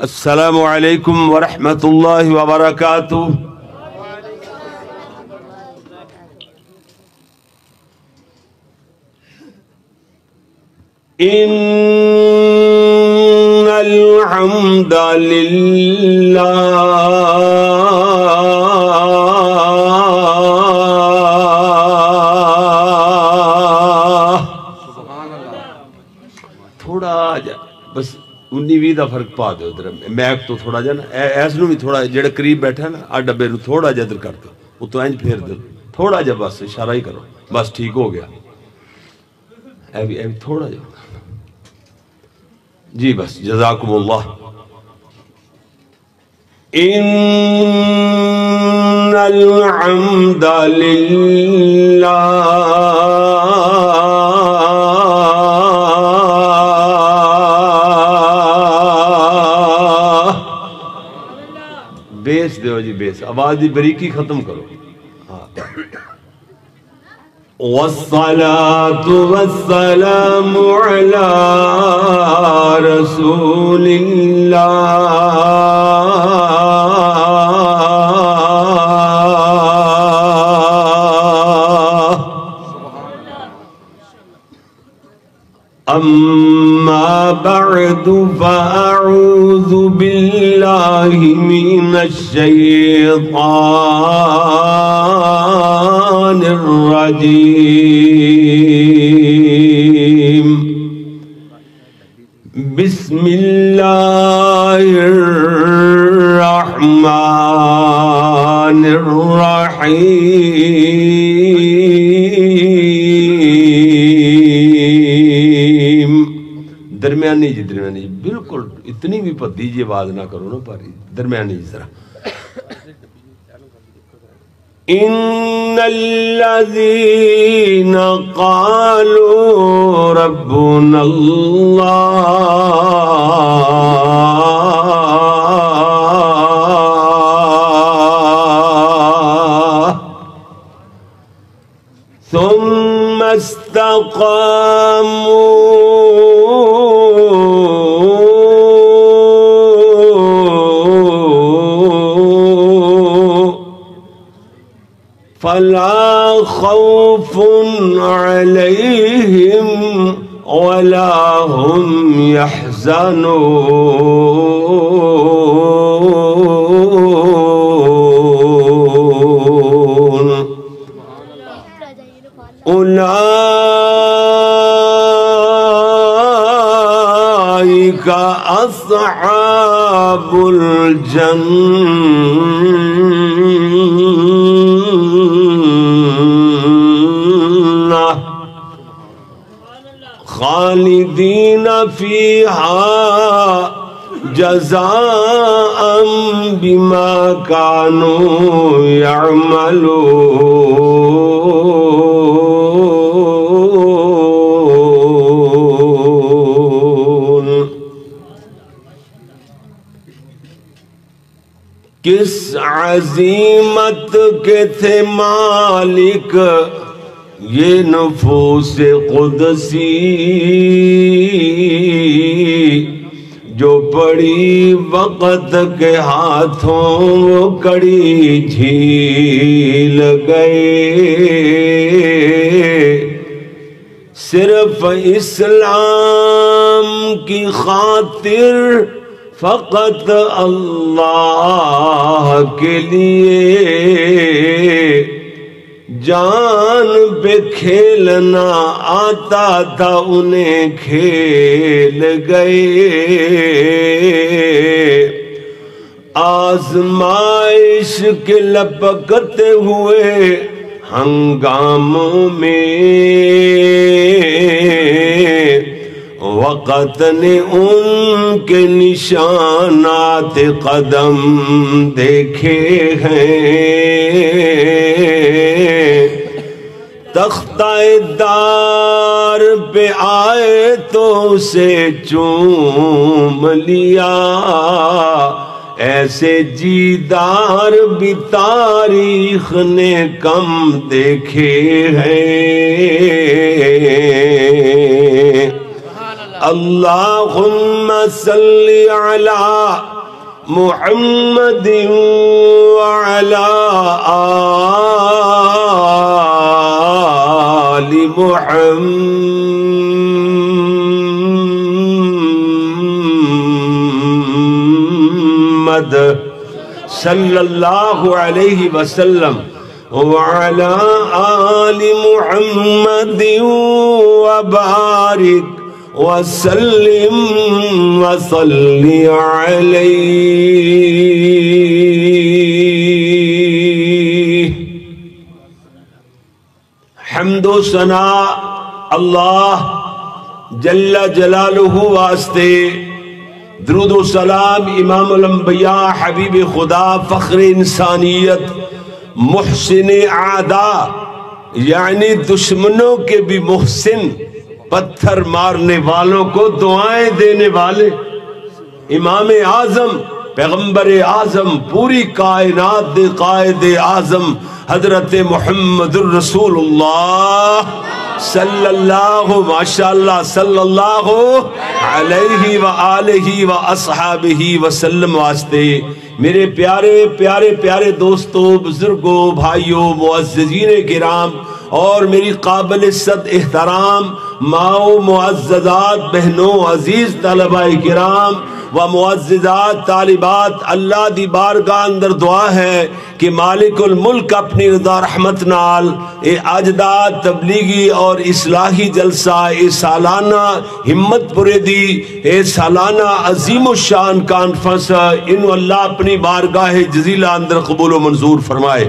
السلام علیکم ورحمۃ اللہ وبرکاتہ۔ ان الحمد للہ تھوڑا جا بس 19-20 دا فرق پا دے ادھر میک تو تھوڑا جا نا ایس نو بھی تھوڑا جڑے قریب بیٹھا نا آ ڈبے نو تھوڑا جا ادھر کر دو وہ تو اینج پھیر دو تھوڑا جا بس اشارہ ہی کرو بس ٹھیک ہو گیا اے بھی تھوڑا جا جی بس جزاکم اللہ۔ ان الحمد للہ بیس دیو جی بیس آواز دی بریکی ختم کرو۔ والصلاة والسلام على رسول الله أما بعد فأعوذ بالله من الشيطان الرجيم بسم الله الرحمن الرحيم۔ درمیانی جی درمیانی بالکل اتنی بھی پدی جی آواز نہ کرو نا پاری درمیانی جی ذرا۔ ان الذين قالوا ربنا الله ثم استقاموا فلا خوف عليهم ولا هم يحزنون أولئك أصحاب الجنة خالدين فيها جزاء بما كانوا يعملون۔ کس عظیمت کے تھے مالک یہ نفوس قدسی جو پڑی وقت کے ہاتھوں وہ کڑی جھیل گئے صرف اسلام کی خاطر فقط اللہ کے لیے جان پہ کھیلنا آتا تھا انہیں کھیل گئے آزمائش کے لپکتے ہوئے ہنگاموں میں وقت نے ان کے نشانات قدم دیکھے ہیں تختہ دار پہ آئے تو اسے چوم لیا ایسے جیدار بھی تاریخ نے کم دیکھے ہیں اللہم صلی علی محمد وعلی آل محمد صلی اللہ علیہ وسلم وعلی آل محمد وبارک وسلم وصلی علیہ۔ حمد و ثنا اللہ جل جلالہ واسطے، درود و سلام امام الانبیاء حبیب خدا فخر انسانیت محسن اعداء یعنی دشمنوں کے بھی محسن، پتھر مارنے والوں کو دعائیں دینے والے، امام اعظم پیغمبر اعظم پوری کائنات دے قائد اعظم حضرت محمد الرسول اللہ صلی اللہ ماشاءاللہ صلی اللہ علیہ وآلہ واصحابہ وسلم واسطے میرے پیارے پیارے پیارے دوستوں، بزرگوں، بھائیوں، معززین کرام اور میری قابل عزت احترام ماؤں، معززات بہنوں، عزیز طلباء کرام و معززات طالبات، اللہ دی بارگاہ اندر دعا ہے کہ مالک الملک اپنی رضا رحمت نال اے اجداد تبلیغی اور اصلاحی جلسہ، اے سالانہ ہمت پورے دی، اے سالانہ عظیم الشان کانفرنس انو اللہ اپنی بارگاہ جزیلہ اندر قبول و منظور فرمائے،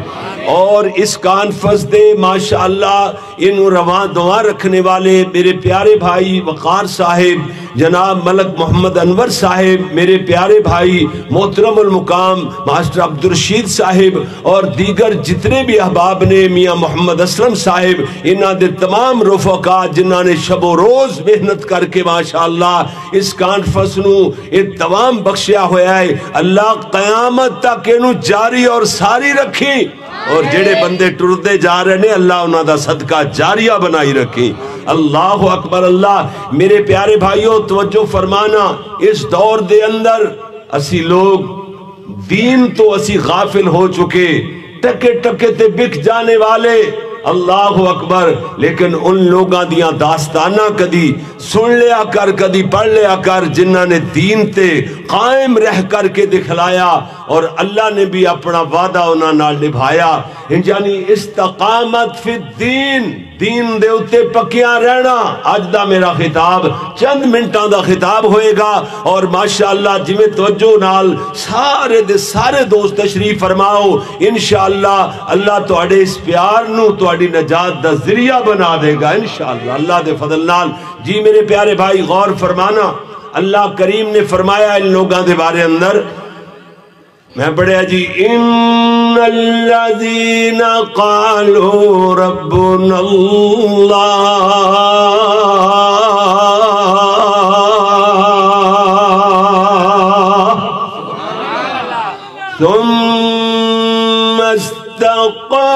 اور اس کانفرنس دے ماشاءاللہ انو رواں دعا رکھنے والے میرے پیارے بھائی وقار صاحب، جناب ملک محمد انور صاحب، میرے پیارے بھائی محترم المقام ماسٹر عبدالرشید صاحب اور دیگر جتنے بھی احباب نے، میاں محمد اسلم صاحب، انہاں دے تمام رفقا جنہاں نے شب و روز محنت کر کے ماشاءاللہ اس کانفرنس نو یہ تمام بخشیا ہویا ہے، اللہ قیامت تک انو جاری اور ساری رکھی، اور جڑے بندے ٹردے جا رہے نے اللہ انہاں دا صدقہ جاریہ بنائی رکھی۔ اللہ اکبر اللہ۔ میرے پیارے بھائیوں توجہ فرمانا، اس دور دے اندر اسی لوگ دین تو اسی غافل ہو چکے، ٹکے ٹکے تے بک جانے والے، اللہ اکبر، لیکن ان لوگاں دیاں داستانہ کدی سن لیا کر، کدی پڑھ لیا کر جنہاں نے دین تے قائم رہ کر کے دکھلایا، اور اللہ نے بھی اپنا وعدہ انہاں نال نبھایا، یعنی استقامت فی الدین، دین دے اتے پکیاں رہنا۔ آج دا میرا خطاب چند منٹاں دا خطاب ہوئے گا، اور ماشاءاللہ جویں توجہ نال سارے دے سارے دوست تشریف فرماؤ، انشاءاللہ اللہ تواڈے اس پیار نو تواڈی نجات دا ذریعہ بنا دے گا انشاءاللہ اللہ دے فضل نال۔ جی میرے پیارے بھائی غور فرمانا، اللہ کریم نے فرمایا ان لوگاں دے بارے اندر، میں پڑھیا جی، ان الذین قالوا ربنا اللہ ثم استقاموا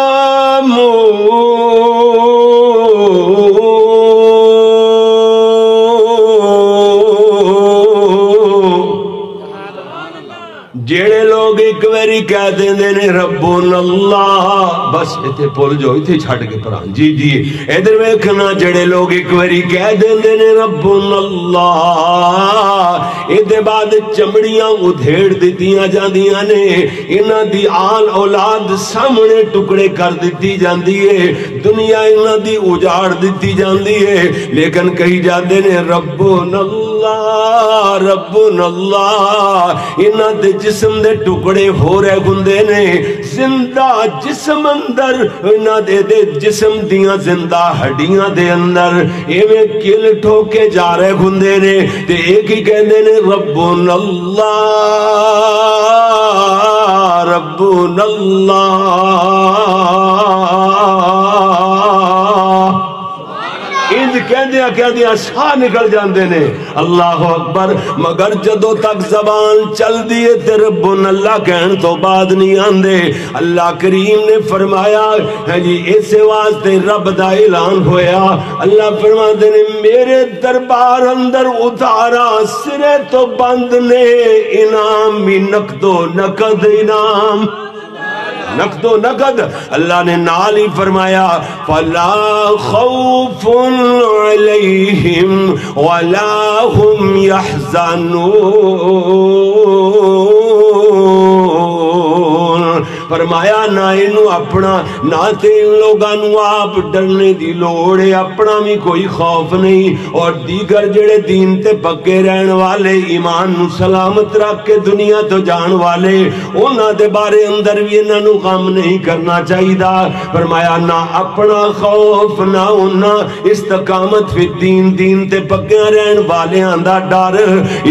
جیڑے لوگ ایک ویری کہہ دیں نے ربنا اللہ، بس اتے پول جو اتے چھڑ کے پران جی جی ادھر ویکھنا، جیڑے لوگ ایک ویری کہہ دیں نے ربنا اللہ، ادھے بعد چمڑیاں ادھیڑ دیتیاں جاندیاں نے، انہاں دی آل اولاد سامنے ٹکڑے کر دیتی جاندی ہے، دنیا انہاں دی اجاڑ دیتی جاندی ہے، لیکن کہی جاندے نے ربنا اللہ ربنا اللہ، انہاں دے جسم دے ٹکڑے ہو رہے گندے نے، زندہ جسم اندر انہاں دے جسم دیاں زندہ ہڈیاں دے اندر ایویں کل ٹھوکے جا رہے گندے نے، تے ایک ہی کہندے نے ربنا اللہ ربنا اللہ۔ انج کہندے کہہ دیا ساہ نکل جاندے نے اللہ اکبر، مگر جدو تک زبان چل دیے تے ربنا اللہ کہن تو بعد نہیں آندے۔ اللہ کریم نے فرمایا ہے جی اس واسطے رب دا اعلان ہویا، اللہ فرماتے نے میرے دربار اندر اتارا سرے تو بند نے انعام بھی نقد و نقد انعام، نقد و نقد۔ اللہ نے نال ہی فرمایا فَلَا خَوْفٌ عَلَيْهِمْ وَلَا هُمْ يَحْزَنُونَ، فرمایا نہ انہوں اپنا نہ تے ان لوگانوں آپ ڈرنے دی لوڑے، اپنا بھی کوئی خوف نہیں، اور دیگر جڑے دین تے پکے رہن والے ایمان نو سلامت رکھ کے دنیا تو جان والے انہاں دے بارے اندر بھی انہاں نو غم نہیں کرنا چاہیے دا۔ فرمایا نہ اپنا خوف نہ انہاں استقامت فی الدین، دین تے پکے رہن والے دا ڈر،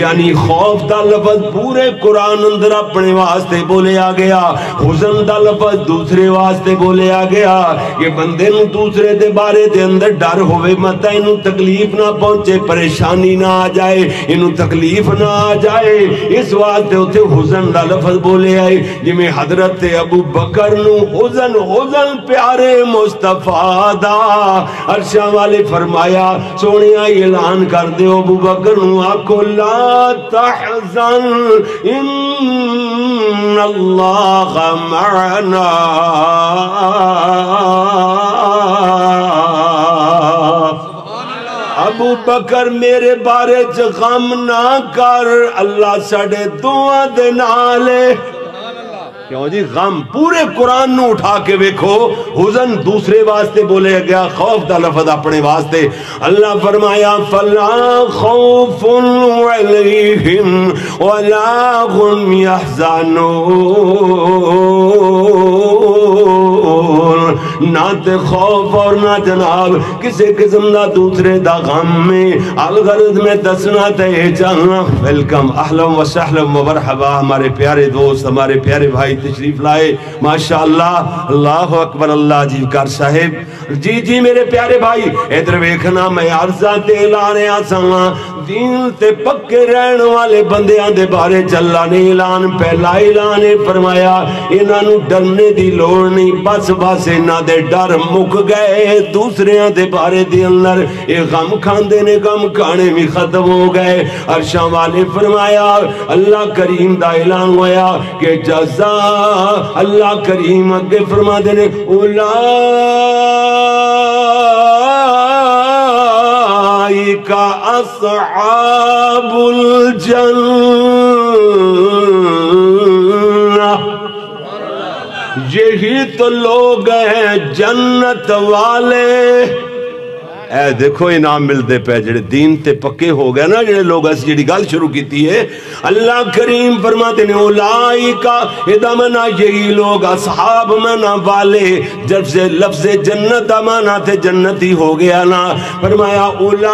یعنی خوف دا لفظ پورے قرآن اندر اپنے واسطے بولے آ گیا، حزن دا لفظ دوسرے واسطے بولے آ گیا کہ بندے نو دوسرے دے بارے دے اندر ڈر ہوئے مت انہوں تکلیف نہ پہنچے، پریشانی نہ آ جائے، انہوں تکلیف نہ آ جائے، اس واسطے اتھے حزن دا لفظ بولے آئے۔ جی میں حضرت ابو بکر نو حزن پیارے مصطفیٰ دا عرشاں والے فرمایا سونے اعلان کر دے ابو بکر نو آکو لا تحزن ان اللہ معنا، ابو بکر میرے بارے چ غم نہ کر، اللہ ساڑے دعا دے نالے۔ کیوں جی غم پورے قرآن نو اٹھا کے ویکھو، حزن دوسرے واسطے بولے گیا، خوف دا لفظ اپنے واسطے۔ اللہ فرمایا فَلَا خَوْفٌ عَلَيْهِمْ وَلَا هُمْ يَحْزَنُونَ، نہ تے خوف اور نہ جناب کسی قسم دا دوسرے دا غم میں۔ الغرض میں دسنا تے چلنا ویلکم اہلا و سہلا و مرحبا، ہمارے پیارے دوست ہمارے پیارے بھائی تشریف لائے ماشاءاللہ، اللہ اکبر، اللہ جی کر صاحب جی جی میرے پیارے بھائی ادھر ویکھنا، میں عرضہ تے لانے آساں دین تے پکے رہن والے بندیاں دے بارے چلا نے اعلان پہلا اعلان فرمایا انہاں نو ڈرنے دی لوڑ نہیں، بس بس انہاں دے ڈر مک گئے، دوسریاں دے بارے دے اندر اے غم کھاندے نے غم کھانے بھی ختم ہو گئے۔ عرشاں والے فرمایا اللہ کریم دا اعلان ہویا کہ جزا اللہ کریم اگے فرما دینے اولئیکا اصحاب الجنہ، یہی تو لوگ ہیں جنت والے۔ اے دیکھو انعام ملتے پہ جڑے دین تے پکے ہو گئے نا، جڑے لوگ ایسی جڑی گل شروع کیتی ہے اللہ کریم فرماتے ہیں اولائکا ادا منا یہی لوگ، اصحاب منا والے، جب سے لفظ جنت مانا تھے جنتی ہو گیا نا، فرمایا اولائکا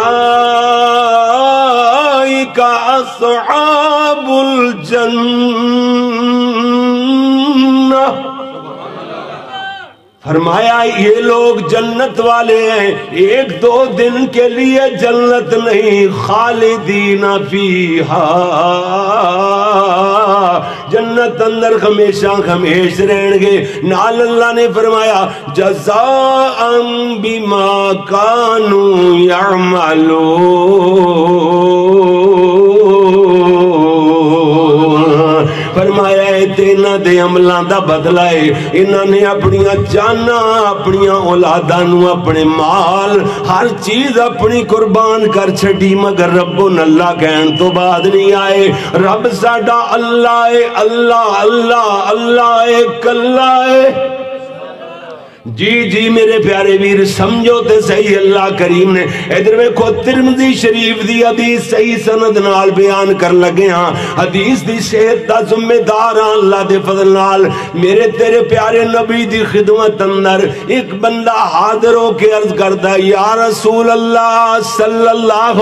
اصحاب الجنہ، فرمایا یہ لوگ جنت والے ہیں، ایک دو دن کے لیے جنت نہیں، خالدین فیہا، جنت اندر ہمیشہ ہمیش رہن گے۔ نال اللہ نے فرمایا جزاء بما کانوا یعملون، فرمایا تینا دے عملان دا بدلہ ہے، انہاں نے اپنیاں جانا اپنیاں اولادانوں اپنے مال ہر چیز اپنی قربان کر چھڑی، مگر ربنا اللہ کہن تو بعد نہیں آئے۔ رب ساڈا اللہ ہے، اللہ اللہ اللہ ایک اللہ ہے۔ جی جی میرے پیارے ویر سمجھو تے صحیح، اللہ کریم نے ادھر ویکھو ترمذی شریف دی حدیث صحیح سند نال بیان کر لگے ہاں، حدیث دی صحت دا ذمہ دار ہاں اللہ دے فضل نال۔ میرے تیرے پیارے نبی دی خدمت اندر ایک بندہ حاضر ہو کے عرض کردا یا رسول اللہ صلی اللہ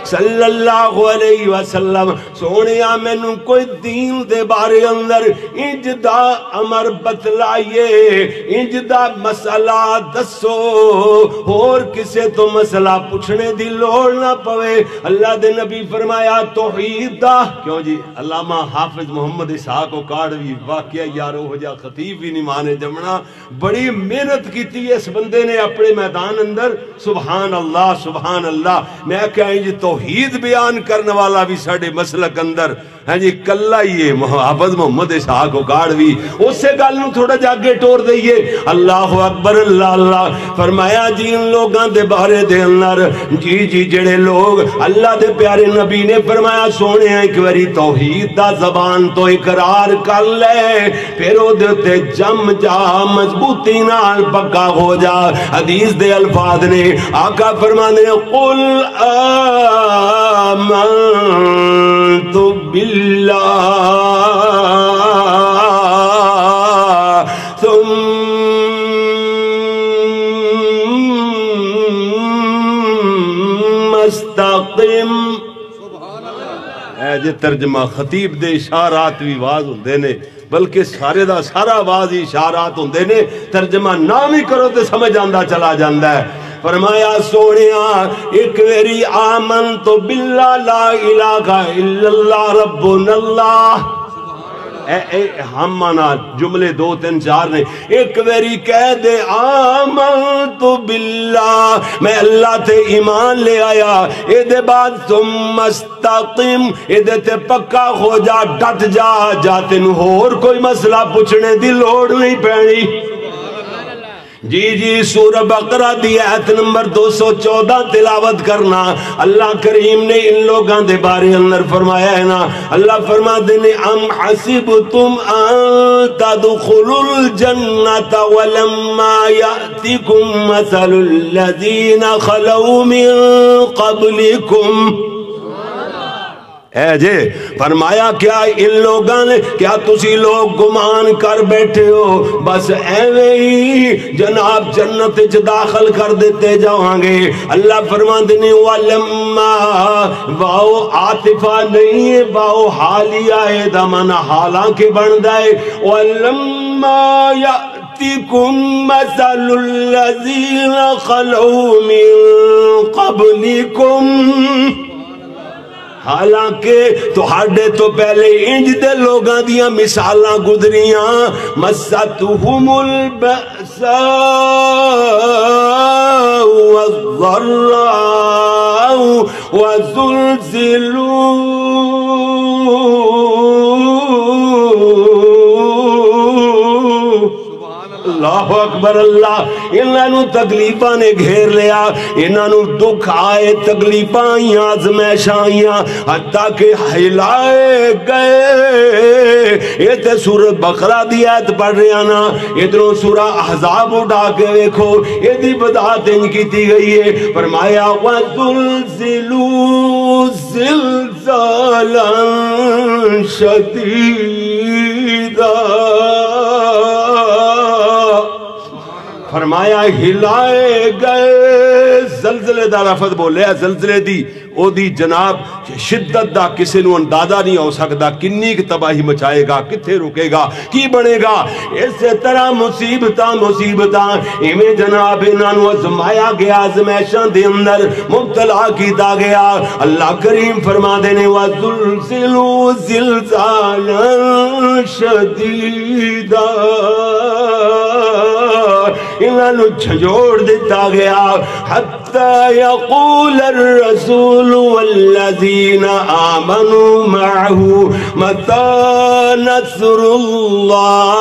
صلی اللہ علیہ وسلم سونیا مینوں کوئی دین دے بارے اندر انج دا امر بتلائیے انج دا مسئلہ دسو اور کسے تو مسئلہ پوچھنے دی لوڑ نہ پوے اللہ دے نبی فرمایا توحید دا کیوں جی علامہ حافظ محمد اسحاق کاڑوی واقعہ یارو ہو جا خطیب بھی نہیں مانے جمنا بڑی محنت کیتی اس بندے نے اپنے میدان اندر سبحان اللہ میں کہیں جی توحید بیان کرنے والا بھی ساڑھے مسلک اندر ہاں جی کلہ ہی ہے حافظ محمد اسحاق کاڑوی اس سے گل نو تھوڑا جاگے ٹور دئیے اللہ اکبر اللہ فرمایا جی ان لوگاں دے بارے دے اندر جی جڑے لوگ اللہ دے پیارے نبی نے فرمایا سونے ایک واری توحید دا زبان تو اقرار کر لے پھر او دے جم جا مضبوطی نال پکا ہو جا حدیث دے الفاظ نے آقا فرمانے قل آمنت باللہ ثم استقم اے جے ترجمہ خطیب دے اشارات بھی واض ہوندے نے بلکہ سارے دا سارا واض اشارات ہوندے نے ترجمہ نام ہی کرو تے سمجھ آندہ چلا جاندہ ہے فرمایا سونیا ایک ویری آمنت باللہ لا الہ الا اللہ ربنا اللہ ہم مانا جملے 2 3 4 نے ایک ویری کہہ دے آمنت باللہ میں اللہ تے ایمان لے آیا اے دے بعد ثم استقم اے دے تے پکا ہو جا ڈٹ جا تینوں اور کوئی مسئلہ پوچھنے دی لوڑ نہیں پینی جی سورہ بقرہ دی آیت نمبر 214 تلاوت کرنا اللہ کریم نے ان لوگاں دے بارے اندر فرمایا ہے نا اللہ فرما دینے ام حسبتم ان تدخلوا الجنة ولما یأتکم مثل الذین خلو من قبلکم اے جے فرمایا کیا ان لوگاں نے کیا تسی لوگ گمان کر بیٹھے ہو بس ایویں ہی جناب جنت وچ داخل کر دیتے جاؤں گے اللہ فرماندے نے ولما واو عاطفہ نہیں ہے واو حالیہ ہے دا معنی حالانکہ بندا ہے ولما یأتکم مثل الذین خلو من قبلکم حالانکہ تو ہاڑے تو پہلے انج دے لوگاں دیاں مثالاں گزریاں مستہم البأساء والضراء وزلزلوا اللہ اکبر اللہ انہوں تکلیفہ نے گھیر لیا انہوں دکھ آئے تکلیفہ آئیں آزمائش آئیں حتیٰ کہ ہلائے گئے یہ تے سورہ بقرہ دی آیت پڑھ رہے نا ادھروں سورہ احزاب اٹھا کے دیکھو یہ دی بدعات ان کی تھی گئی ہے فرمایا وَزُلْزِلُوا زِلْزَالًا شَدِيدًا فرمایا ہلائے گئے زلزلے دا لفظ بولے زلزلے دی او دی جناب شدت دا کسی نو اندازہ نہیں ہو سکتا کنی کی تباہی مچائے گا کتھے رکے گا کی بنے گا اس طرح مصیبتاں ایمیں جناب انہوں ازمایا گیا ازمیشان دے اندر مبتلا کیتا گیا اللہ کریم فرما دینے وَزُلْزِلُوا زِلْزَالًا شَدِيدًا انہوں جھجوڑ دیتا گیا حتی یقول الرسول والذین آمنوا معه متى نصر اللہ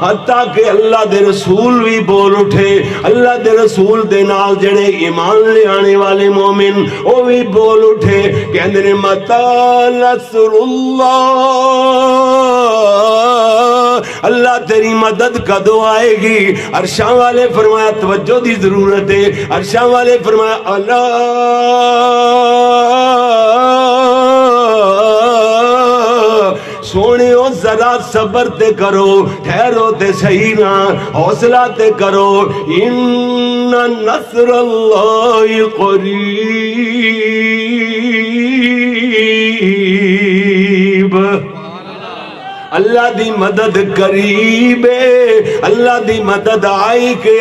حتیٰ کہ اللہ دے رسول بھی بول اٹھے اللہ دے رسول دے نال جڑے ایمان لے آنے والے مومن وہ بھی بول اٹھے کہندے نے متى نصر اللہ اللہ تیری مدد کدو آئے گی عرشاں والے فرمایا توجہ دی ضرورت ہے عرشاں والے فرمایا اللہ سونیو ذرا صبر تے کرو ٹھہرو تے صحیح نا حوصلہ تے کرو ان نصر اللہ قریب اللہ دی مدد قریب ہے اللہ دی مدد آئی کہ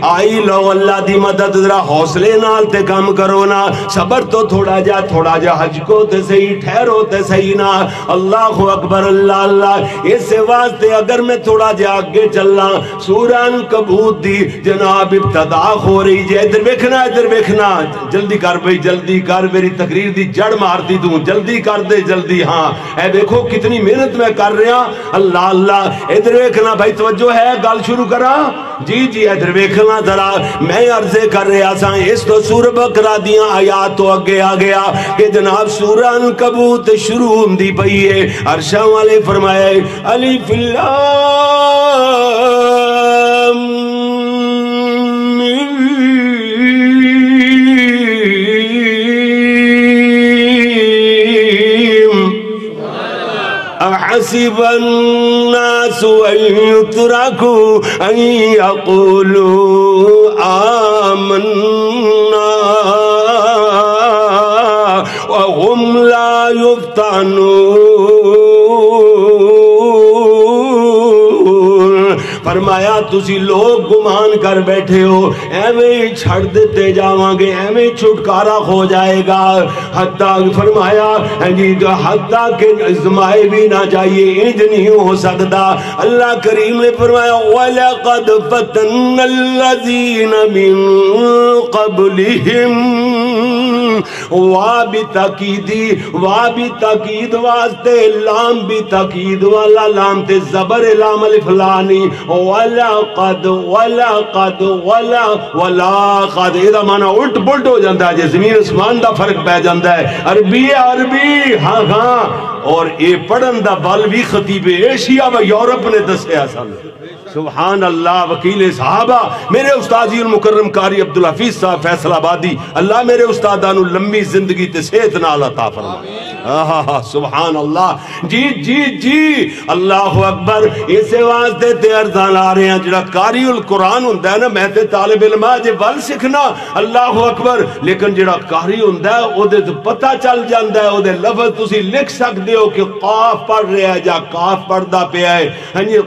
آئی لو اللہ دی مدد ذرا حوصلے نال تے کام کرو نا صبر تو تھوڑا جا حج کو تے صحیح ٹھہرو تے صحیح نا اللہ اکبر اللہ اللہ اس واسطے اگر میں تھوڑا جا آگے چلنا سورہ عنکبوت دی جناب ابتدا ہو رہی جے ادھر ویکھنا جلدی کر بھئی جلدی کر میری تقریر دی جڑ مارتی دوں جلدی کر دے جلدی ہاں اے دیکھو کتنی محنت میں کر رہا اللہ اللہ ادھر ویکھنا بھائی توجہ ہے گل شروع کرا جی ادھر ویکھنا ذرا میں عرضے کر رہا سا اس تو سورہ بقرہ دیاں آیات تو اگے آ گیا کہ جناب سورہ عنکبوت شروع ہوندی پئی ہے عرشاں والے فرمایا الف لام حسب الناس أن يتركوا أن يقولوا آمنا وهم لا يفتنون فرمایا تسی لوگ گمان کر بیٹھے ہو ایویں چھڑ دیتے جاواں گے ایویں چھٹکارا ہو جائے گا حتیٰ فرمایا حتیٰ کہ ازمائے بھی نہ جائیے انج نہیں ہو سکتا اللہ کریم نے فرمایا وَلَقَدْ فَتَنَّ الَّذِينَ مِن قَبْلِهِمْ وا بھی تاکید واسطے لام بھی تاکید والا لام تے زبر لام الف لانی وَلَقَدْ یہ معنی الٹ پلٹ ہو جاتا ہے زمین اسمان دا فرق پہ جاتا ہے عربی ہاں اور یہ پڑھن دا بل بھی خطیب ایشیا و یورپ نے دسیا سن سبحان اللہ وکیل صحابہ میرے استاذی المکرم قاری عبدالحفیظ صاحب فیصل آبادی اللہ میرے استادانو لمبی زندگی تے صحت نال عطا فرمائے سبحان اللہ جی اللہ اکبر اسے واسطے تے ارزان آ رہے ہیں جڑا قاری القرآن ہوندہ ہے نا میں تے طالب علم آجے ول سکھنا اللہ اکبر لیکن جڑا قاری ہوندہ ہے او دے پتہ چل جاندہ ہے او دے لفظ تسی لکھ سکتے ہو کہ قاف پڑھ رہا ہے جا کاف پڑھدا پیا ہے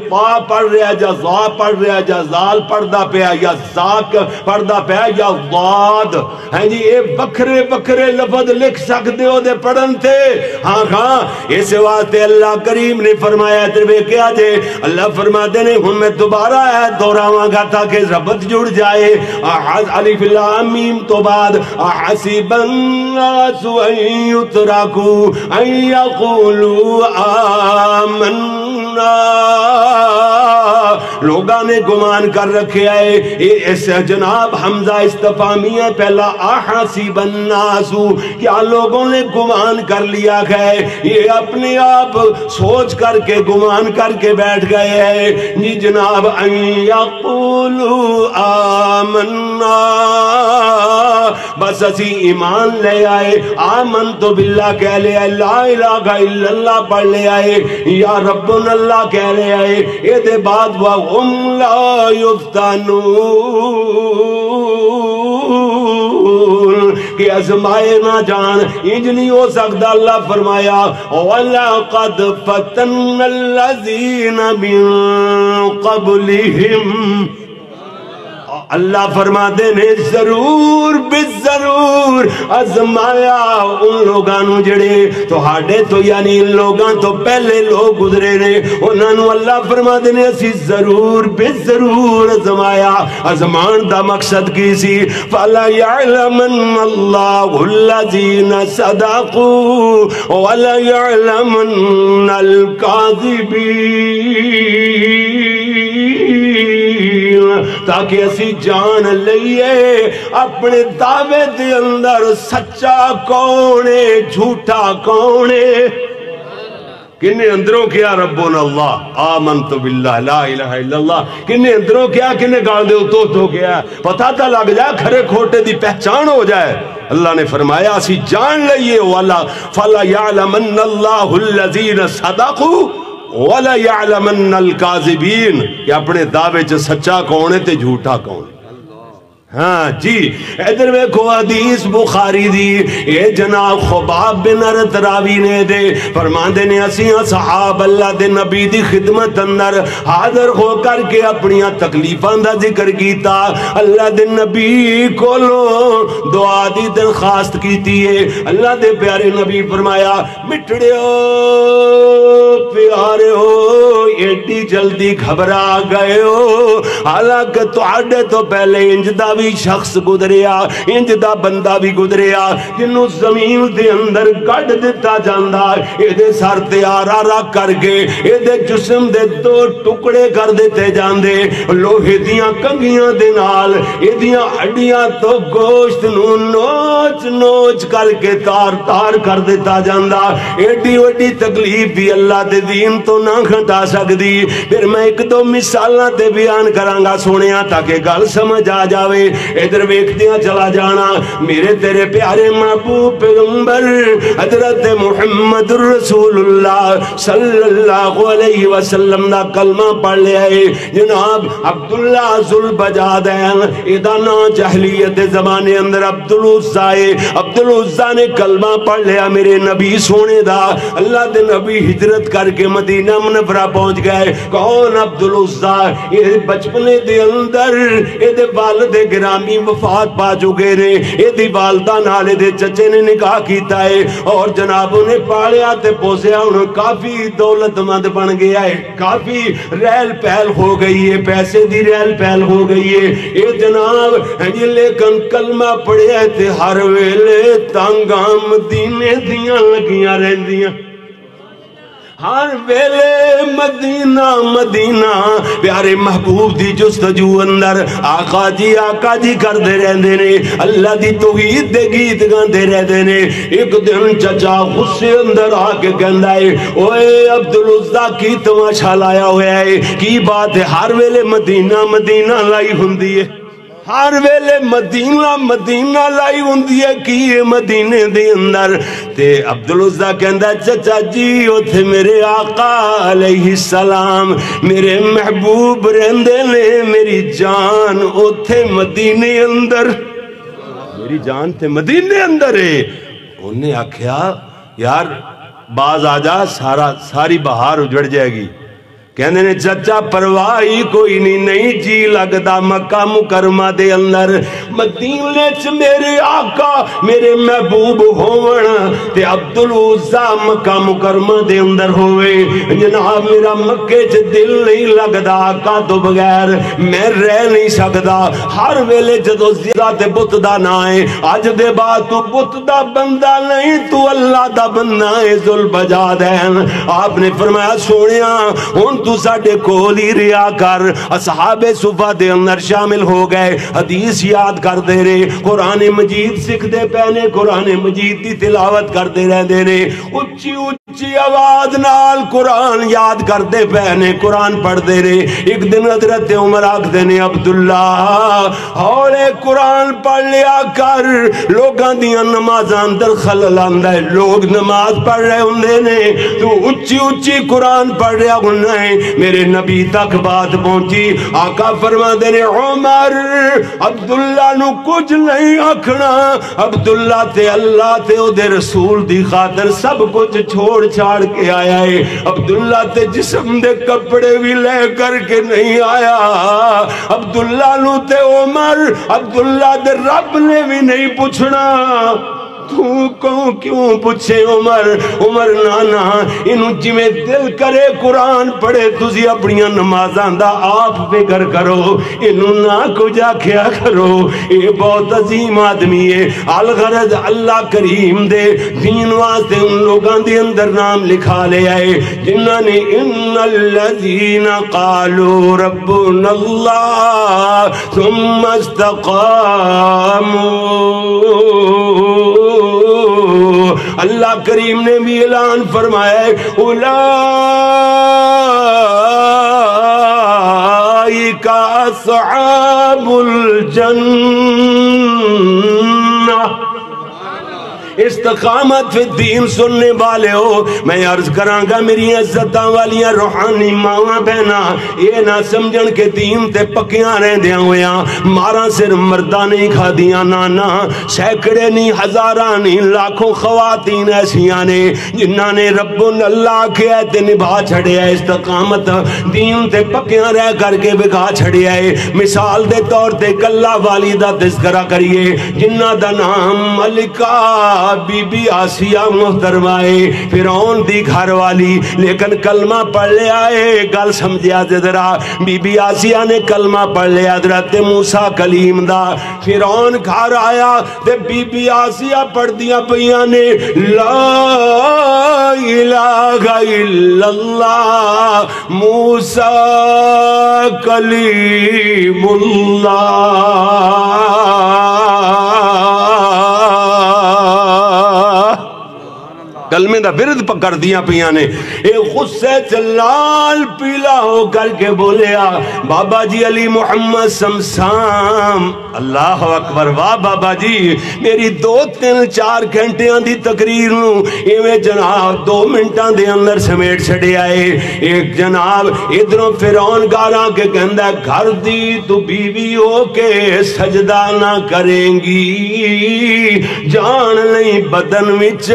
قاف پڑھ رہا ہے جا ضا پڑھ رہا ہے جا زال پڑھدا پیا ہے یا زاک پڑھدا پیا ہے یا ضاد اے بکھرے لفظ لکھ سکتے ہو دے پڑھن تے ہاں اس واسطے اللہ کریم نے فرمایا تربے کیا جے اللہ فرماتے نے ہم میں دوبارہ ہے دوراواں گا تاکہ ربط جڑ جائے الف لام میم تو بعد حسب الناس ان یترکوا ان یقولوا آمنا لوگاں نے گمان کر رکھے آئے اس جناب حمزہ استفامی ہے پہلا احسب الناس کیا لوگوں نے گمان کر لیا گئے یہ اپنے آپ سوچ کر کے گمان کر کے بیٹھ گئے ہیں جی جناب ان یقولوا آمنا بس اسی ایمان لے آئے آمنتو باللہ کہہ لے آئے لا الہ الا اللہ پڑھ لے آئے یا ربنا اللہ کہہ لے آئے یہ دے بعد وَهُمْ لَا يُفْتَنُونَ کہ ازمائے نہ جان انج نہیں ہو سکتا اللہ فرمایا وَلَقَدْ فَتَنَّ الَّذِينَ مِن قَبْلِهِمْ اللہ فرماتے نے ضرور بالضرور ازمایا ان لوگانوں جڑے تو ہاڑے تو یعنی ان لوگاں تو پہلے لوگ گزرے نے انہوں اللہ فرماتے نے اسی ضرور بالضرور ازمایا ازمان دا مقصد کی سی فَلَا يَعْلَمَنَّ اللَّهُ الَّذِينَ صَدَقُوا وَلَا يَعْلَمَنَّ الْكَاذِبِينَ تاکہ اسی جان لئیے اپنے دعوے دے اندر سچا کونے جھوٹا کونے کنے اندروں کیا ربنا اللہ آمنت باللہ لا الہ الا اللہ کنے اندروں کیا کنے گال دے تو کیا پتہ تا لگ جائے کھرے کھوٹے دی پہچان ہو جائے اللہ نے فرمایا اسی جان لئیے والا فلا یعلمن اللہ الذین صدقوا ولا یعلمن الکاذبین کہ اپنے دعوے چ سچا کون ہے تے جھوٹا کون ہے ہاں جی ادھر میں کو حدیث بخاری دی اے جناب خباب بن ارت راوی نے دے فرماندے نے اسیاں صحاب اللہ دے نبی دی خدمت اندر حاضر ہو کر کے اپنیاں تکلیفاں دا ذکر کیتا اللہ دے نبی کولو دعا دی درخواست کیتی ہے اللہ دے پیارے نبی فرمایا مٹڑیو پیارے ہو ایڈی جلدی گھبرا گئے ہو حالانکہ تواڈے تو پہلے انجدہ بھی شخص گزریا انج دا بندہ بھی گزریا جنوں زمین دے اندر کڈ دتا جاندا اے دے سر تے آرا کر کے اے دے جسم دے دو ٹکڑے کر دیتے جاندے لوہے دیاں کنگیاں دے نال اے دیاں ہڈیاں تو گوشت نو نوچ نوچ کر کے تار تار کر دیتا جاندا ایڈی وڈی تکلیف بھی اللہ دے دین تو نہ گھٹا سکدی پھر میں ایک دو مثالاں تے بیان کراں گا سونیاں تاکہ گل سمجھ آ جاوے ادھر ویکھدیاں چلا جانا میرے تیرے پیارے محبوب پیغمبر حضرت محمد رسول اللہ صلی اللہ علیہ وسلم دا کلمہ پڑھ لیا ہے جناب عبداللہ ذوالبجادین ادانا جہلیت زمانے اندر عبدالعزا نے کلمہ پڑھ لیا میرے نبی سونے دا اللہ دے نبی ہجرت کر کے مدینہ منورہ پہنچ گئے کون عبدالعزا یہ بچپنے دے اندر یہ دے والد گرامی وفات پا چکے نے یہ دی والدہ نالے دے چچے نے نکاح کیتا ہے اور جناب انہیں پالیا تے پوسیا انہیں کافی دولت مند بن گیا ہے کافی ریل پہل ہو گئی ہے پیسے دی ریل پہل ہو گئی ہے یہ جناب یہ لیکن کلمہ پڑھیا تے ہر ویلے تانگام مدینے دیاں لگیاں رہندیاں ہر ویلے مدینہ مدینہ پیارے محبوب دی جستجو اندر آقا جی کر دے رہندے نے اللہ دی توحید دے گیت گاندے رہندے نے ایک دن چچا غصے اندر آ کے کہندا ہے اوے عبدالعزا کی تماشا لایا ہوا ہے کی بات ہے ہر ویلے مدینہ مدینہ لائی ہوندی ہے ہر ویلے مدینہ مدینہ لائی ہوندی ہے کی مدینے دے اندر تے عبدالعزا کہندا چچا جی اوتھے میرے آقا علیہ السلام میرے محبوب رہندے نے میری جان اوتھے مدینے اندر میری جان تے مدینے اندر ہے انہیں آکھیا یار باز آجا ساری بہار اجڑ جائے گی کہنے نے چچا پرواہی کوئی نہیں جی لگدا مکہ مکرمہ دے اندر مدینے چ میرے آقا میرے محبوب ہون تے عبدالعزا مکہ مکرمہ دے اندر ہوئے جناب میرا مکے چ دل نہیں لگدا آقا تو بغیر میں رہ نہیں سکدا ہر ویلے جدو زیادہ تے بت دا نہ ہے اج دے بعد تو بت دا بندہ نہیں تو اللہ دا بندہ ہے ذوالبجادین آپ نے فرمایا سونیا ہن تو ساڑھے کولی ریا کر اصحاب صفہ دے اندر شامل ہو گئے حدیث یاد کر دے رہے قرآن مجید سکھ دے پہنے قرآن مجید دی تلاوت کر دے رہ دے رہے اچھی اچھی آواز نال قرآن یاد کر دے پہنے قرآن پڑھ دے رہے ایک دن حضرت عمر آکھ دینے عبداللہ ہولے قرآن پڑھ لیا کر لوگاں دیاں نماز اندر خلل آندہ ہے لوگ نماز پڑھ رہے ہوندے نے تو اچھی اچھی قرآن پڑھ رہا ہوندہ ہے میرے نبی تک بات پہنچی آقا فرما دینے عمر عبداللہ نو کچھ نہیں آکھنا عبداللہ تے اللہ تے او دے رسول دی خاطر سب کچھ چھوڑ چھاڑ کے آیا ہے عبداللہ تے جسم دے کپڑے بھی لے کر کے نہیں آیا عبداللہ نو تے عمر عبداللہ دے رب نے بھی نہیں پوچھنا تو کہوں کیوں پوچھے عمر نانا انہوں جی میں دل کرے قرآن پڑھے تُسی اپنیاں نمازاں دا آپ فکر کرو انہوں نہ کجا کیا کرو یہ بہت عظیم آدمی ہے الغرض اللہ کریم دے دین واسطے ان لوگاں دے اندر نام لکھا لے آئے جنہاں نے ان الذین قالوا ربنا اللہ ثم استقاموا اللہ کریم نے بھی اعلان فرمایا ہے اولئک اصحاب الجنہ۔ استقامت فی الدین سننے والے ہو، میں عرض کراں گا میری عزتاں والیاں روحانی ماواں بہنا، یہ نہ سمجھن کے دین تے پکیاں رہندیاں ہویاں ماراں صرف مرداں نہیں کھادیاں، نانا سینکڑے نہیں ہزاراں نہیں لاکھوں خواتین ایسیاں نے جنہاں نے رب اللہ کے تے نبھا چھڑیا ہے، استقامت دین تے پکیاں رہ کر کے بگا چھڑیا ہے۔ مثال دے طور تے کلہ والی دا تذکرہ کریے جنہ دا نام ملکہ بی بی آسیہ محترمہ ہے، فرعون دی گھر والی، لیکن کلمہ پڑھ لے آئے، گل سمجھیا ذرا، بی بی آسیہ نے کلمہ پڑھ لے حضرت موسیٰ کلیم دا، فرعون گھر آیا تے بی بی آسیہ پڑھ دیا پیاں نے لا الہ الا اللہ موسیٰ کلیم اللہ۔ کلمے دا ورد پکڑ دیا پیاں نے، ایک غصے چلال پیلا ہو کر کے بولیا بابا جی علی محمد سمسام، اللہ اکبر، واہ بابا جی میری 2-3-4 گھنٹیاں دی تقریر نوں ایویں جناب 2 منٹاں دے اندر سمیٹ چھڑے آئے۔ ایک جناب ادھروں فرعون گاراں کے کہندا گھر دی تو بیوی ہو کے سجدہ نہ کریں گی، جان نہیں بدن وچ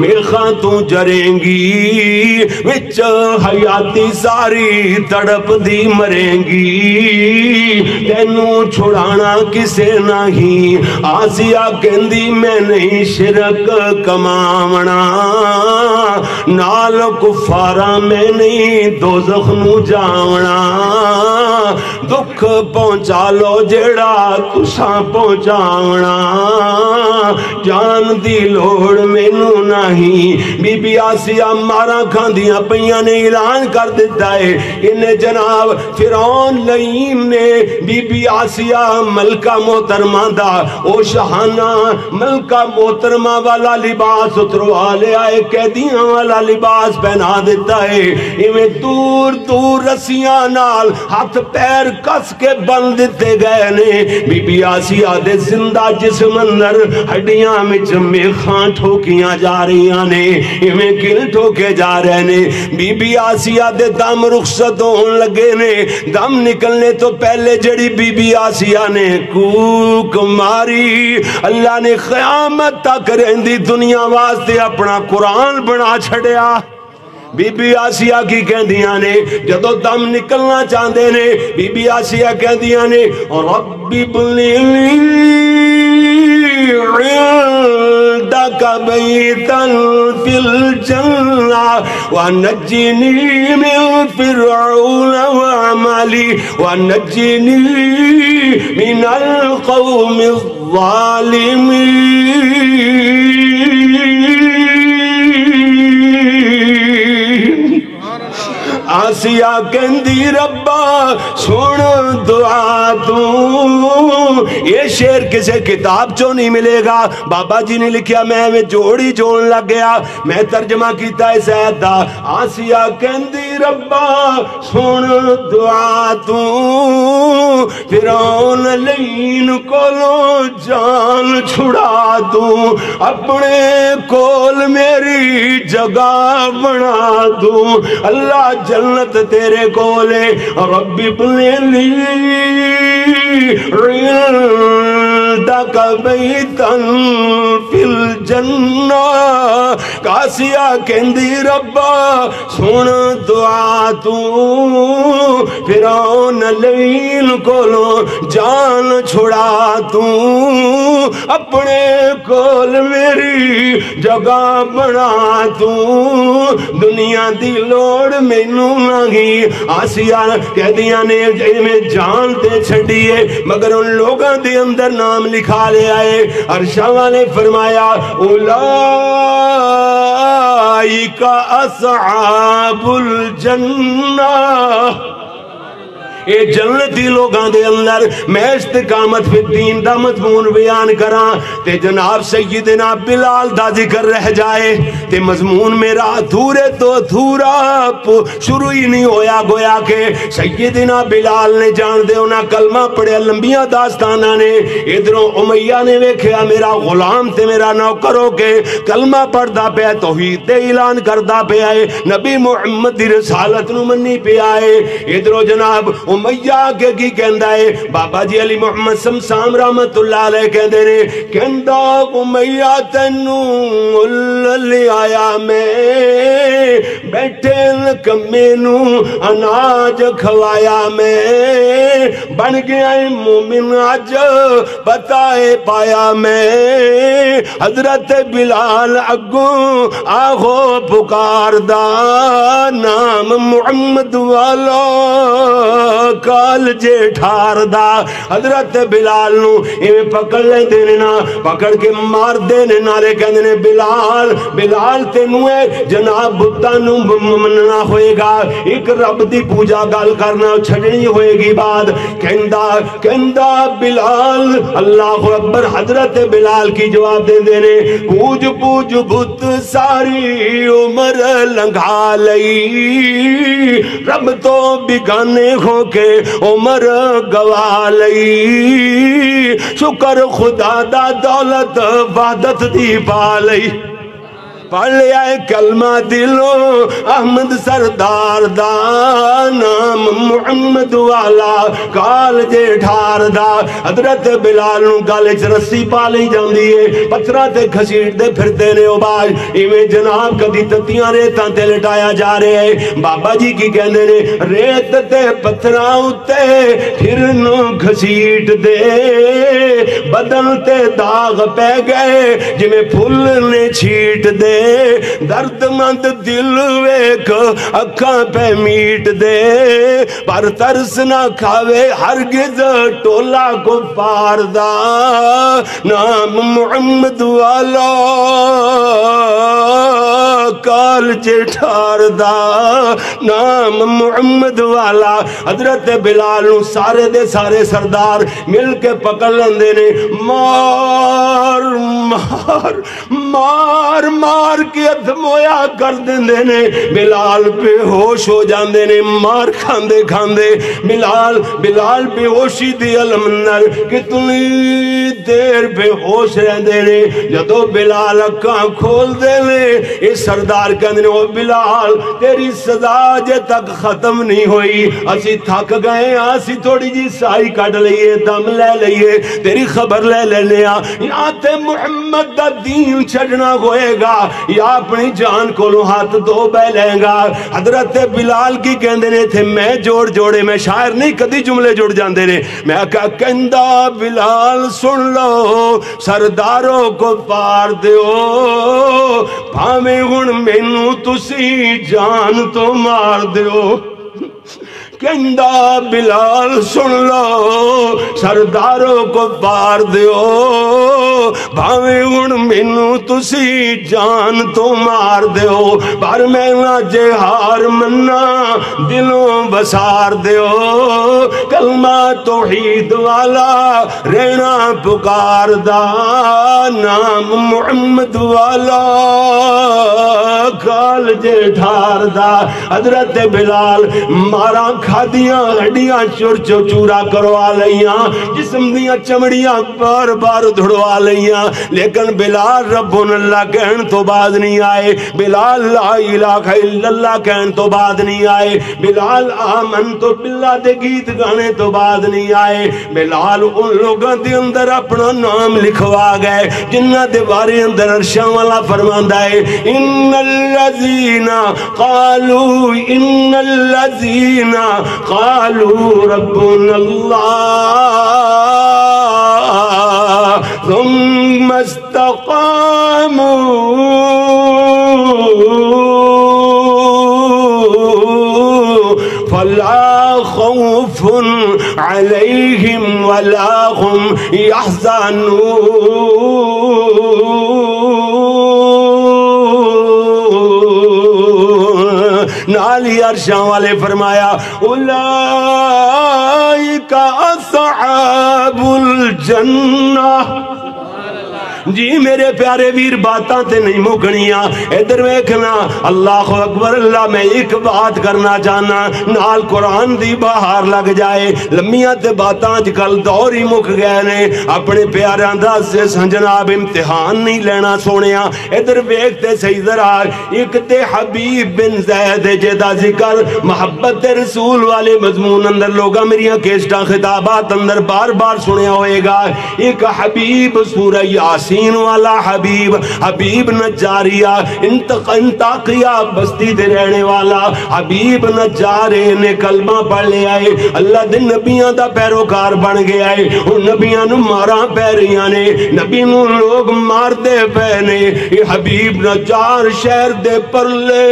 میخاں تو جریں گی، وچ حیاتی ساری تڑپ دی مریں گی، تینوں چھڑانا کسے نہیں۔ آسیہ کہندی میں نہیں شرک کماونا، نال کفاراں میں نہیں دوزخ نو جاونا، دکھ پہنچا لو جیڑا تساں پہنچاونا، جان دی لوڑ مینوں نہیں۔ بی بی آسیہ مارا کھاندیاں پیاں نے اعلان کر دیتا ہے انہیں جناب فرعون لعین نے بی بی آسیہ ملکہ محترمہ دا او شہانہ ملکہ محترمہ والا لباس اتروا لے آئے، قیدیاں والا لباس پہنا دیتا ہے، انہیں دور دور رسیاں نال ہاتھ پیر کس کے بند دیتے گئے نے۔ بی بی آسیہ دے زندہ جسم اندر ہڈیاں وچ میخاں ٹھوکیاں جا رہی نے، ایویں کل ٹھوکے جا رہے نے۔ بی بی آسیہ دے دم رخصت ہون لگے نے، دم نکلنے تو پہلے جڑی بی بی آسیہ نے کوک ماری، اللہ نے قیامت تک رہندی دنیا واسطے اپنا قرآن بنا چھڑیا۔ بی بی آسیہ کی کہندیاں نے جدو دم نکلنا چاہندے نے، بی بی آسیہ کہندیاں نے ربی بلی عندك بيتا في الجنة ونجني من فرعون وعملي ونجني من القوم الظالمين۔ آسیہ کہندی ربا سن دعا تو، یہ شعر کسے کتاب چو نہیں ملے گا، بابا جی نے لکھیا میں جوڑی جوڑ لگ گیا، میں ترجمہ کیتا ہے سید دا۔ آسیہ کہندی ربا سن دعا تو، فرعون لعین کولو جان چھڑا دوں، اپنے کول میری جگہ بنا دوں، اللہ جنت تیرے کولے ربی بلی عندك بيتا في الجنة۔ آسیہ کہندی ربا سن دعا تو، فرعون لعین کولو جان چھڑا تو، اپنے کول میری جگہ بنا تو، دنیا دی لوڑ مینوں نہیں۔ آسیہ کہدیاں نے میں جان تے چھڑیے مگر ان لوگاں دے اندر نام لکھا لے آئے۔ عرشہ والے فرمایا اولئک اصحاب الجنہ، اے جنتی لوگاں دے اندر میں استقامت فی الدین دا مضمون بیان کراں تے جناب سیدنا بلال دا ذکر رہ جائے تے مضمون میرا تھورے تو تھورا شروع ہی نہیں ہویا گویا کہ سیدنا بلال نے جان دے انہاں کلمہ پڑھے لمبیاں داستانہ نے ادھروں امیہ نے ویکھیا میرا غلام تے میرا نوکر ہو کے کلمہ پڑھدا پیا توحید دے اعلان کردا پیا ہے نبی محمد دی رسالت نو منی پیا ہے ادھروں جناب امیہ کے کی کہندا ہے بابا جی علی محمد سمسام رحمت اللہ علیہ کہندے نے کہندا امیہ تینوں لے آیا میں بیٹھے کمے نو اناج کھوایا میں بن گیا مومن اج بتائے پایا میں حضرت بلال اگوں آہو پکار دا نام محمد والا کال جے ٹھار دا حضرت بلال نو ایویں پکڑ لیں دینے نا پکڑ کے مار دینے نالے کہنے نے بلال تینوں ہے جناب بتانوں مننا ہوئے گا ایک رب دی پوجا گال کرنا چھڑنی ہوئے گی بعد کہندہ بلال اللہ اکبر حضرت بلال کی جواب دے دینے پوج پوج بت ساری عمر لنگھا لئی رب تو بگانے ہو کے عمر گوا لئی شکر خدا دا دولت وحدت دی پا لئی پڑھ لیا کلمہ دلوں احمد سردار دا نام محمد والا کال جے ٹھار دا حضرت بلال نو گالے چ رسی پا لئی جاندی ہے پتھراں تے گھسیٹ دے پھرتے نے او باج ایویں جناب کدی تتیاں ریتاں تے لٹایا جا رہے ہیں بابا جی کی کہندے نے ریت تے پتھراں اُتے پھر نو گھسیٹ دے بدن تے داغ پہ گئے جویں پھل نے چھیٹ دے درد مند دل ویک اکھاں پہ میٹ دے پر ترس نہ کھاوے ہرگز ٹولا کو پار دا نام محمد والا کال جٹھار دا نام محمد والا حضرت بلال نو سارے دے سارے سردار مل کے پکڑ لندے نے مار مار مار مار کے ادمویا کر دیندے نے بلال بے ہوش ہو جاندے نے مار کھاندے کھاندے بلال بے ہوشی دی علمنر کتنی دیر بے ہوش رہندے نے جدو بلال اکھاں کھول دے نے اس سردار کہندے نے او بلال تیری سزا جے تک ختم نہیں ہوئی اسی تھک گئے اسی تھوڑی جی سائی کٹ لئیے دم لے لئیے تیری خبر لے لیا یا تے محمد دا دین چھڑنا ہوئے گا یا اپنی جان کو لو ہاتھ دو بے لیں گا حضرت بلال کی کہندے نے تھے میں جوڑے میں شاعر نہیں کدی جملے جوڑ جاندے نے میں کہا کہندہ بلال سن لو سرداروں کو پار دیو پھامے گن مینو تسی جان تو مار دیو کہندہ بلال سن لو سرداروں کو پار دیو بھاویں ہن مینوں تسی جان تو مار دیو پر میں نہ جے ہار منا دلوں بسار دیو کلمہ توحید والا رہنا پکار دا نام محمد والا کال جے ٹھار دا حضرت بلال مارا کھادیاں ہڈیاں چور چورا کروا لئیاں جسم دیاں چمڑیاں بار بار دھڑوا لئیاں لیکن بلال ربنا اللہ کہن تو بعد نہیں آئے بلال لا الہ الا اللہ کہن تو بعد نہیں آئے بلال آمن تو باللہ دے گیت گانے تو بعد نہیں آئے بلال ان لوگاں دے اندر اپنا نام لکھوا گئے جنہ دے بارے اندر عرشاں والا فرماندہ ہے ان الذین قالوا ان الذین قالوا ربنا اللہ ثم استقاموا فلا خوف عليهم ولا هم يحزنون نال ہی عرشاں والے فرمایا اولئک اصحاب الجنہ۔ جی میرے پیارے ویر باتاں تے نہیں مکنیاں، ادھر ویکھنا اللہ اکبر۔ اللہ میں ایک بات کرنا چاہنا، نال قرآن دی بہار لگ جائے، لمیاں تے باتاں اج کل دور ہی مک گئے نے، اپنے پیاراں دا سے جناب امتحان نہیں لینا سونیا۔ ادھر ویکھتے صحیح ذرا، ایک تے حبیب بن زید جدا ذکر محبت رسول والے مضمون اندر لوگاں میریاں کیسٹاں خطابات اندر بار بار سنیا ہوئے گا۔ ایک حبیب سورہ یاسین والا حبیب، حبیب نجاریہ انتاقیہ بستی دے رہنے والا حبیب نجارے نے کلمہ پڑھ لے آئے، اللہ دے نبیاں دا پیروکار بن گیا ہے۔ ان نبیاں نو ماراں پہ رہیاں نے، نبی نو لوگ مار دے پہ نے۔ یہ حبیب نجار شہر دے پرلے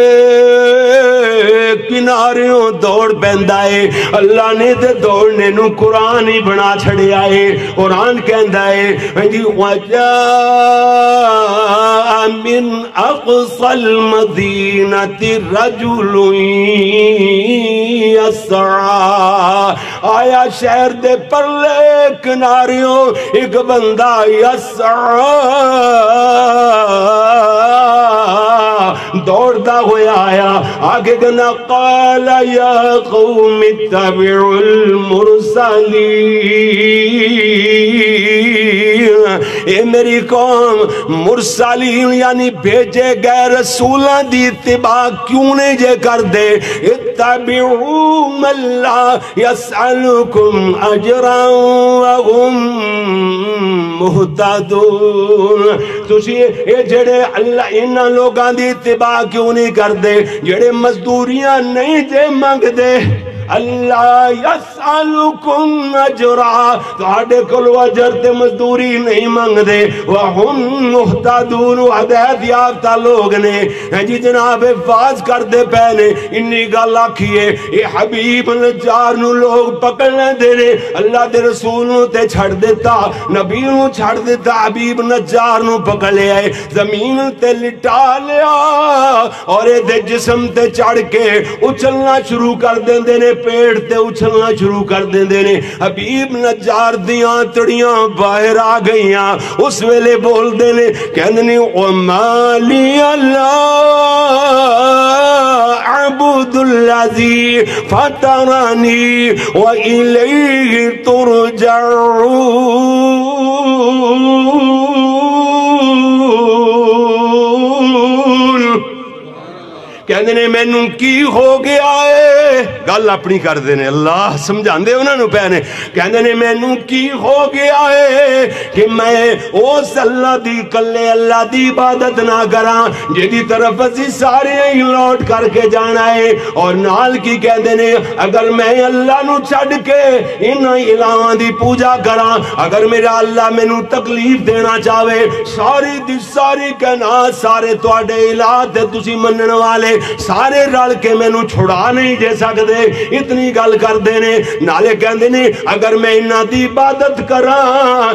کناریوں دوڑ پیندا ہے، اللہ نے دے دوڑنے نو قرآن ہی بنا چھڑے آئے۔ قرآن کہندا ہے جی من اقصى المدینة رجل یسعى، آیا شہر دے پرلے کناریوں ایک بندہ یسعى دوڑتا ہویا آیا، آگے کہنا قال یا قوم اتبعوا المرسلین، اے میری قوم مرسلین یعنی بھیجے گئے رسولہ دی اتباع کیوں نہیں جے کر دے؟ اتبعوا من لا یسألکم اجرا وهم مہتدون۔ تسی اے جڑے اللہ انہاں لوگاں دی اتباع کیوں نہیں کر دے جڑے مزدوریاں نہیں جے مانگ دے؟ اللہ یسألکم اجرا، تہاڈے کولوں اجر تے مزدوری نہیں مانگ دے، وہم مہتدون ہدایت یافتہ لوگ نے جی جناب واز کر دے پے نے۔ انی گل آکھیے اے حبیب نجار نو لوگ پکڑنے دے نے، اللہ دے رسول نو تے چھڑ دیتا، نبی نو چھڑ دیتا، حبیب نجار نو پکڑ لے آئے، زمین تے لٹا لیا اور اے دے جسم تے چڑھ کے اچھلنا شروع کر دیندے نے، پیڑ تے اچھلنا شروع کر دیندے نے۔ حبیب نجار دیاں تڑیاں باہر آ گئیاں، اس ویلے بول دے نے کہندے نے وَمَا لِيَ لَا أَعْبُدُ الَّذِي فَطَرَنِي وَإِلَيْهِ تُرْجَعُونَ۔ کہندے نے مینوں کی ہو گیا ہے، گل اپنی کر دینے اللہ سمجھاندے انہاں نو پے نے، کہندے نے مینوں کی ہو گیا ہے کہ میں اس اللہ دی کلے اللہ دی عبادت نہ کراں جدی طرف اسی سارے ہی لوٹ کر کے جانا ہے۔ اور نال کی کہندے نے اگر میں اللہ نو چھڈ کے انہاں الہاں دی پوجا کراں، اگر میرا اللہ مینوں تکلیف دینا چاہے، ساری دی ساری کائنات سارے تواڈے الہ تے تسی منن والے سارے رل کے مینوں چھڑا نہیں دے سکدے، اتنی گل کر دینے۔ نالے کہندے نے اگر میں انہاں دی عبادت کراں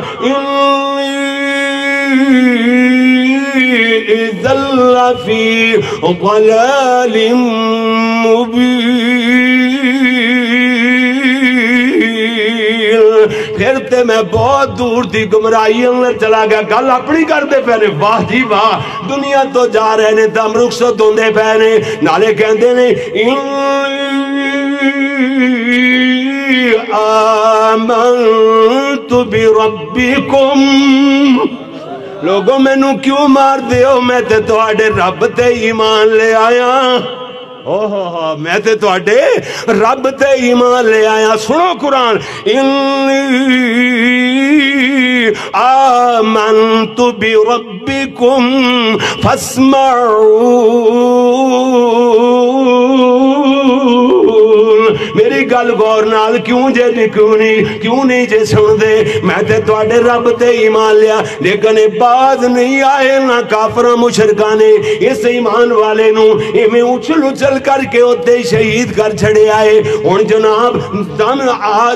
اذا لفی ضلال مبین، پھر تے میں بہت دور دی گمراہی اندر چلا گیا۔ گل اپنی کر دے پہنے، واہ جی واہ، دنیا تو جا رہے نے تم رخصت ہوندے پہنے۔ نالے کہندے نے آمنت بربکم، لوگوں میں نو کیوں مار دیو، میں تے تواڈے رب تے ایمان لے آیا، میں تے تواڈے رب تے ایمان لے آیا۔ سنو قرآن، آمنت بربکم فاسمعون، میری گل غور نال کیوں نہیں جے سن دے میں تے تواڈے رب تے ایمان لیا لیکن باز نہیں آئے نہ کافراں مشرکاں نے اس ایمان والے نو ایویں اچھل کر کے اوتے شہید کر چھڑے آئے ہن جناب دم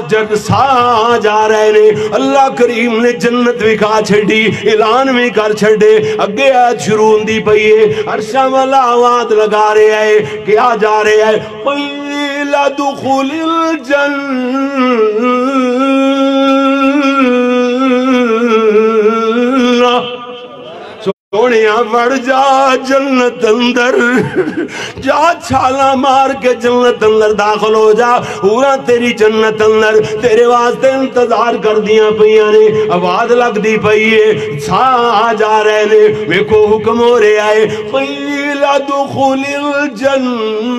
جب سا جا رہے نے اللہ کریم نے جنت وکھا چھڑی اعلان بھی کر چھڑے اگے آیت شروع ہوندی پئی ہے عرشاں والا آواز لگا رہے ہے کیا جا رہے ہے قیل ادخل الجنہ سونیا وڑ جا جنت اندر جا چھالا مار کے جنت اندر داخل ہو جا پورا تیری جنت اندر تیرے واسطے انتظار کر دیاں پئیاں نے آواز لگ دی پئی ہے سا جا رہے نے ویکھو حکم ہو رہے آئے قیل ادخل الجنہ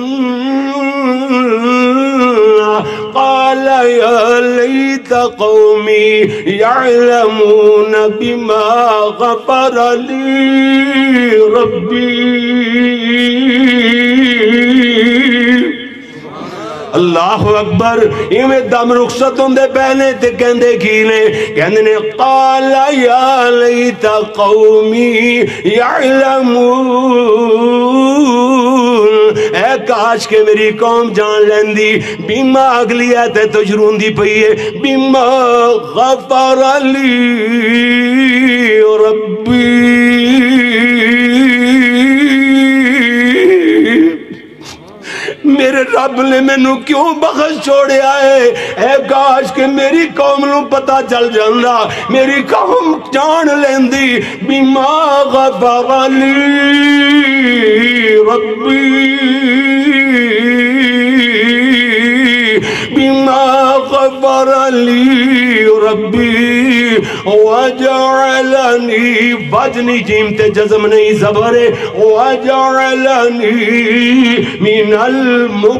قال یا لیت قومی یعلمون بما غفر لی ربی اللہ اکبر ایویں دم رخصت ہوندے پہنے تے کہندے کی نے قال یا لیت قومی یعلمون اے کاش کہ میری قوم جان لیندی بیما اگلی آیت تو شروع ہوندی پئی ہے بیما غفر لی ربی میرے رب نے مینوں کیوں بخش چھوڑیا ہے اے کاش کہ میری قوم نو پتہ چل جاندا میری قوم جان لیندی بیما غفر لی ربی بما غفر لی ربی وجعلنی وجنی جیم تے جزم نہیں زبر وجعلنی من المکرمین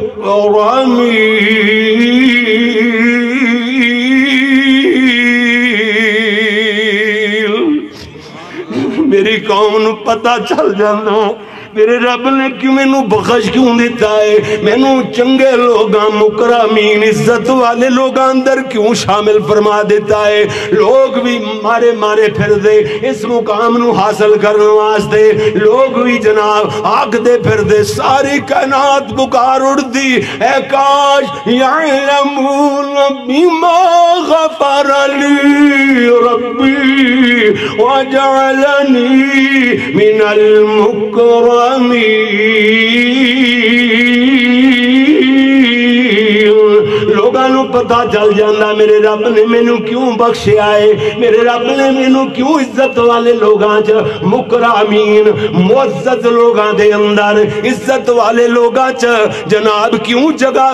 میری قوم نو پتہ چل جانا میرے رب نے کیوں میں نو بخش کیوں دیتا ہے میں نو چنگے لوگاں مکرمین عزت والے لوگاں اندر کیوں شامل فرما دیتا ہے لوگ بھی مارے پھر دے اس مقام نو حاصل کرنے واسطے لوگ بھی جناب آگ دے پھر دے ساری کائنات بکار اڑ دی اے کاش یعلمون بما غفر لی ربی وجعلنی من المکرمین لوگاں نو پتہ چل جاندہ میرے رب نے مینوں کیوں بخشیا ہے میرے رب نے مینوں کیوں عزت والے لوگاں چ مکرمین معزز لوگاں دے اندر عزت والے لوگاں چ جناب کیوں جگہ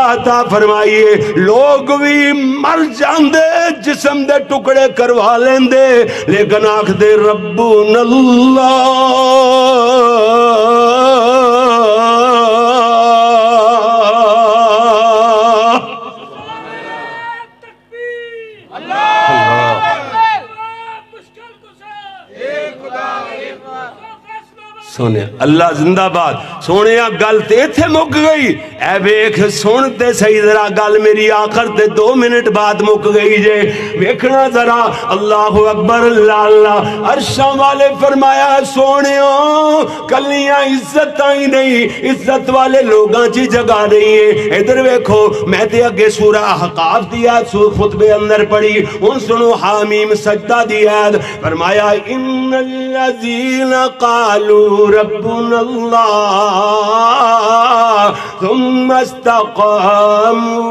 عطا فرمائیے لوگ بھی مر جاندے جسم دے ٹکڑے کروا لیندے لیکن آکھ دے ربنا اللہ سونے اللہ زندہ باد سونے گل تے تھے مک گئی اے بیک سنتے صحیح ذرا گل میری آخر تے 2 منٹ بعد مک گئی جے بیکھنا ذرا اللہ اکبر اللہ اللہ عرشاں والے فرمایا سونے کلیاں عزت آئی نہیں عزت والے لوگاں چی جگہ نہیں ہے ادھر بیکھو میں تے اگے سورہ حقاف دیا خطبے اندر پڑھی ان سنو حامیم سجدہ دیا فرمایا ان الذین قالوا ربنا اللہ ثم استقاموا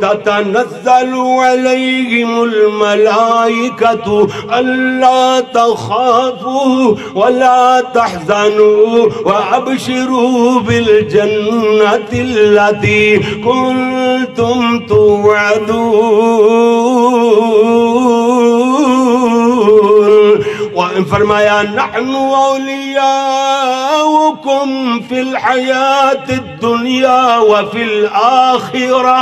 تتنزل علیہم الملائکة الا تخافوا ولا تحزنوا وابشروا بالجنة التي كنتم توعدون فرمایا نحن اولیاؤکم فی الحیات الدنیا وفی الآخرہ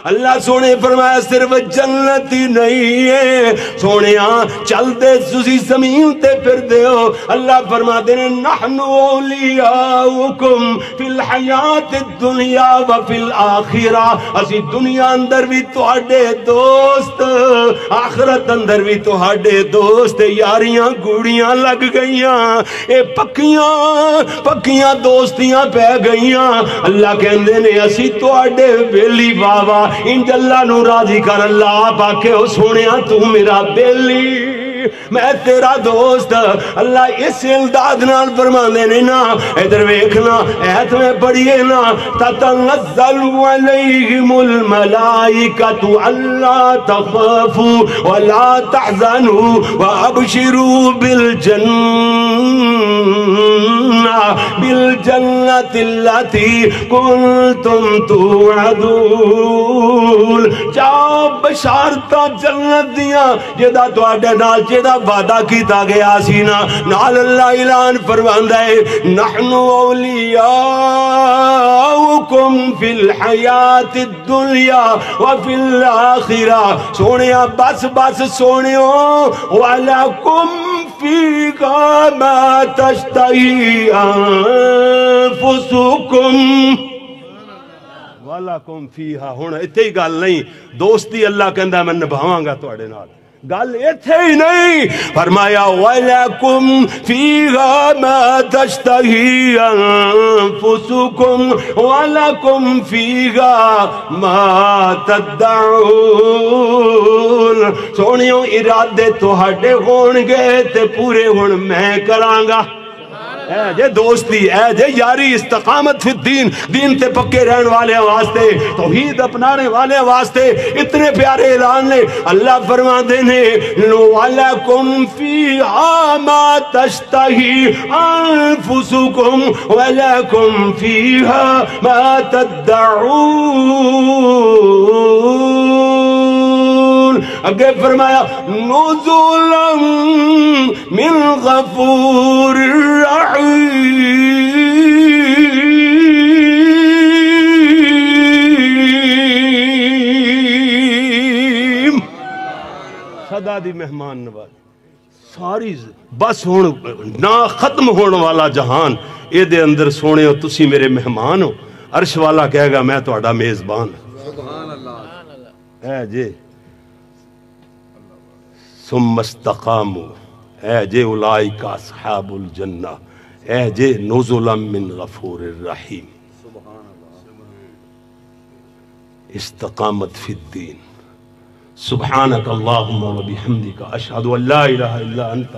اللہ سونے فرمایا صرف جنت ہی نہیں ہے سونے چل دے تسی زمین تے پھر دے ہو اللہ فرما دے نحن اولیاؤکم فی الحیات الدنیا و فی الآخرہ اسی دنیا اندر بھی تواڈے دوست آخرت اندر بھی تواڈے دوست یاریاں گوڑیاں لگ گئیاں اے پکیاں دوستیاں پہ گئیاں اللہ کہندے نے اسی تواڈے ویلی بابا انج اللہ نو راضی کر اللہ آپ آکھے ہو سونیاں تو میرا بیلی میں تیرا دوست اللہ اس امداد نال فرماندے نے نا ادھر ویکھنا ایت میں پڑھیے نا تتنزل علیہم الملائکۃ الا تخافوا ولا تحزنوا وابشروا بالجنۃ التي كنتم توعدون جاؤ بشارتاں جنت دیاں جدا تواڈے نال جدا وعدہ کیتا گیا سی نا نال اللہ اعلان فرماندا ہے نحن اولیاؤکم فی الحیات الدنیا وفی الآخرہ سونیا بس سونیو وَلَكُمْ فِيهَا مَا تَشْتَهِي أَنفُسُكُمْ وَلَكُمْ فِيهَا ہن ایتھے ہی گل نہیں دوستی اللہ کہندا میں نبھاواں گا تواڈے نال گل ایتھے ہی نہیں فرمایا وَلَكُمْ فِيهَا مَا تَشْتَهِي أَنفُسُكُمْ وَلَكُمْ فِيهَا مَا تَدَّعُونَ سونیوں ارادے تہاڈے ہون گے تے پورے ہون میں کراں گا اے جے دوستی اے جے یاری استقامت فی الدین دین تے پکے رہن والے واسطے توحید اپنانے والے واسطے اتنے پیارے اعلان نے اللہ فرما دینے وَلَكُمْ فِيهَا مَا تَشْتَهِي أَنفُسُكُمْ وَلَكُمْ فِيهَا مَا تَدَّعُونَ اگے فرمایا نُزُلًا مِّن غَفُورٍ رحیم خدا دی مہمان نواز ساری بس ہون نہ ختم ہون والا جہان اے دے اندر سونے ہو تسی میرے مہمان ہو عرش والا کہے گا میں تہاڈا میزبان سبحان اللہ اے جے ثم استقاموا اے جے اولئک اصحاب الجنہ اے جے نزلا من غفور الرحیم استقامت فی الدین سبحانک اللہم و بحمدک اشہد ان لا الہ الا انت